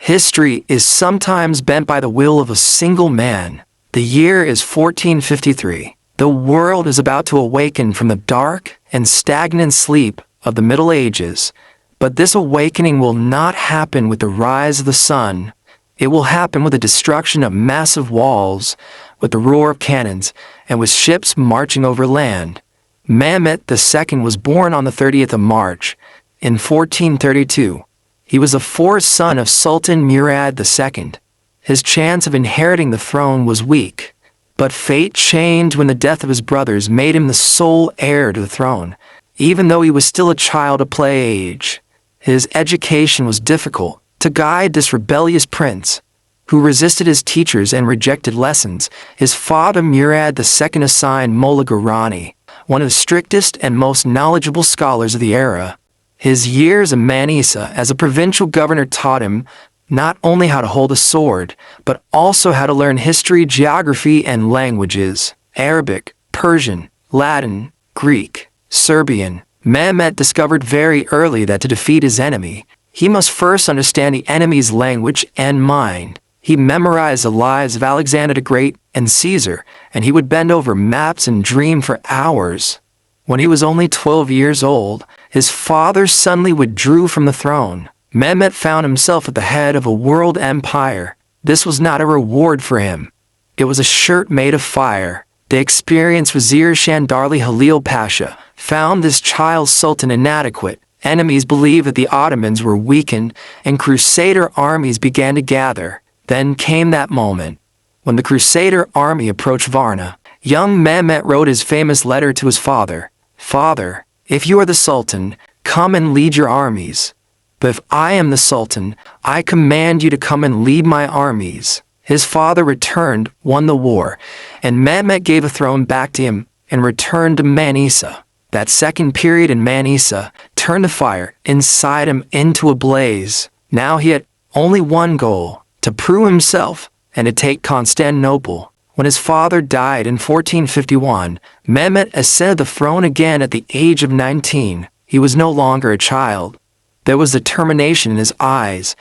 History is sometimes bent by the will of a single man. The year is 1453. The world is about to awaken from the dark and stagnant sleep of the Middle Ages. But this awakening will not happen with the rise of the sun. It will happen with the destruction of massive walls, with the roar of cannons, and with ships marching over land. Mehmet II was born on the 30th of March, in 1432. He was the fourth son of Sultan Murad II. His chance of inheriting the throne was weak, but fate changed when the death of his brothers made him the sole heir to the throne, even though he was still a child of play age. His education was difficult. To guide this rebellious prince, who resisted his teachers and rejected lessons, his father Murad II assigned Molla Gurani, one of the strictest and most knowledgeable scholars of the era. His years in Manisa as a provincial governor taught him not only how to hold a sword, but also how to learn history, geography, and languages: Arabic, Persian, Latin, Greek, Serbian. Mehmet discovered very early that to defeat his enemy, he must first understand the enemy's language and mind. He memorized the lives of Alexander the Great and Caesar, and he would bend over maps and dream for hours. When he was only 12 years old, his father suddenly withdrew from the throne. Mehmet found himself at the head of a world empire. This was not a reward for him. It was a shirt made of fire. The experienced Vizier Shandarli Halil Pasha found this child sultan inadequate. Enemies believed that the Ottomans were weakened, and Crusader armies began to gather. Then came that moment. When the Crusader army approached Varna, young Mehmet wrote his famous letter to his father. "Father, if you are the Sultan, come and lead your armies. But if I am the Sultan, I command you to come and lead my armies." His father returned, won the war, and Mehmet gave the throne back to him and returned to Manisa. That second period in Manisa turned the fire inside him into a blaze. Now he had only one goal: to prove himself and to take Constantinople. When his father died in 1451, Mehmet ascended the throne again at the age of 19. He was no longer a child. There was determination in his eyes,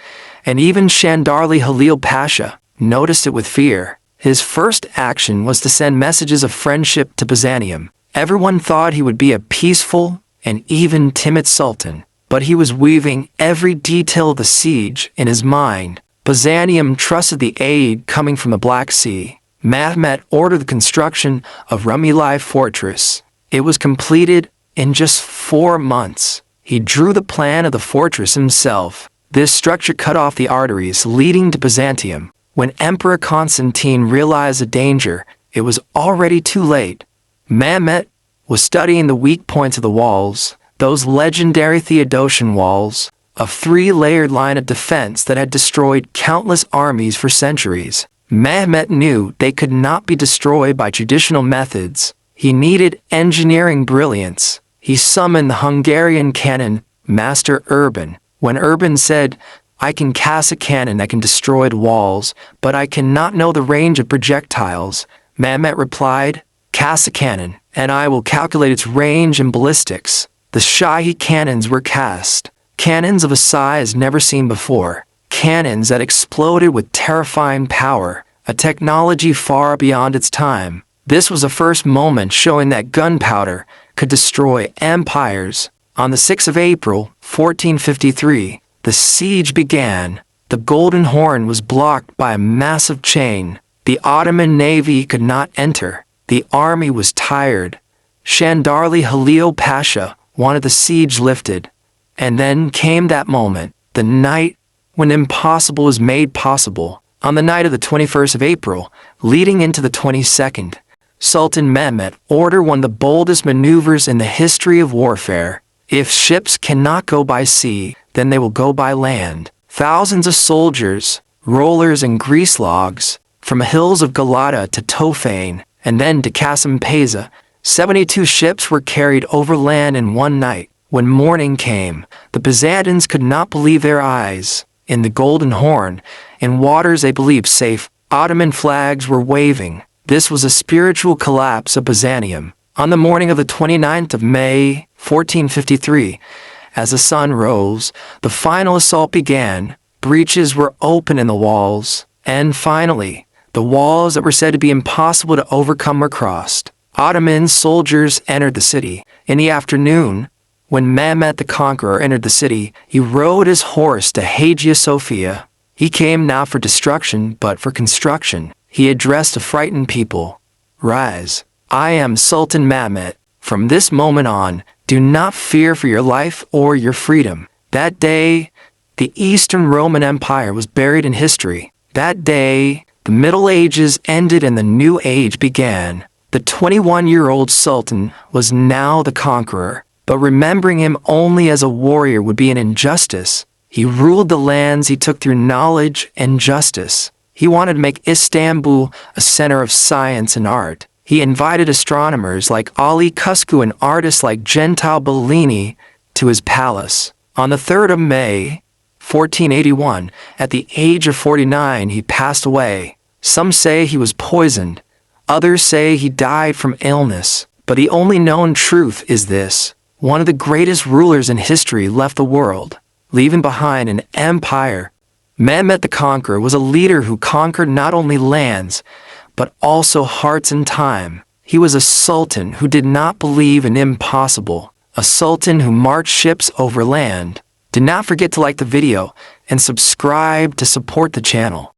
and even Shandarli Halil Pasha noticed it with fear. His first action was to send messages of friendship to Byzantium. Everyone thought he would be a peaceful and even timid sultan, but he was weaving every detail of the siege in his mind. Byzantium trusted the aid coming from the Black Sea. Mehmet ordered the construction of Rumeli fortress. It was completed in just 4 months. He drew the plan of the fortress himself. This structure cut off the arteries leading to Byzantium. When Emperor Constantine realized the danger, it was already too late. Mehmet was studying the weak points of the walls, those legendary Theodosian walls, a 3-layered line of defense that had destroyed countless armies for centuries. Mehmet knew they could not be destroyed by traditional methods. He needed engineering brilliance. He summoned the Hungarian cannon master Urban. When Urban said, "I can cast a cannon that can destroy walls, but I cannot know the range of projectiles," Mehmet replied, "Cast a cannon, and I will calculate its range and ballistics." The Shahi cannons were cast. Cannons of a size never seen before. Cannons that exploded with terrifying power, a technology far beyond its time. This was the first moment showing that gunpowder could destroy empires. On the 6th of April, 1453, the siege began. The Golden Horn was blocked by a massive chain. The Ottoman navy could not enter. The army was tired. Shandarli Halil Pasha wanted the siege lifted. And then came that moment, the night when impossible was made possible. On the night of the 21st of April, leading into the 22nd, Sultan Mehmet ordered one of the boldest maneuvers in the history of warfare. If ships cannot go by sea, then they will go by land. Thousands of soldiers, rollers and grease logs, from the hills of Galata to Tofane, and then to Kasampeza, 72 ships were carried overland in one night. When morning came, the Byzantines could not believe their eyes. In the Golden Horn, in waters they believed safe, Ottoman flags were waving. This was a spiritual collapse of Byzantium. On the morning of the 29th of May, 1453, as the sun rose, the final assault began. breaches were open in the walls, and finally, the walls that were said to be impossible to overcome were crossed. Ottoman soldiers entered the city. In the afternoon, when Mehmet the Conqueror entered the city, he rode his horse to Hagia Sophia. He came not for destruction, but for construction. He addressed the frightened people. Rise. I am Sultan Mehmet. From this moment on, do not fear for your life or your freedom. That day, the Eastern Roman Empire was buried in history. That day, the Middle Ages ended and the New Age began. The 21-year-old Sultan was now the conqueror, but remembering him only as a warrior would be an injustice. He ruled the lands he took through knowledge and justice. He wanted to make Istanbul a center of science and art. He invited astronomers like Ali Cuscu and artists like Gentile Bellini to his palace. On the 3rd of May, 1481, at the age of 49, he passed away. Some say he was poisoned. Others say he died from illness. But the only known truth is this: one of the greatest rulers in history left the world, leaving behind an empire. Mehmet the Conqueror was a leader who conquered not only lands, but also hearts and time. He was a sultan who did not believe in impossible, a sultan who marched ships over land. Do not forget to like the video and subscribe to support the channel.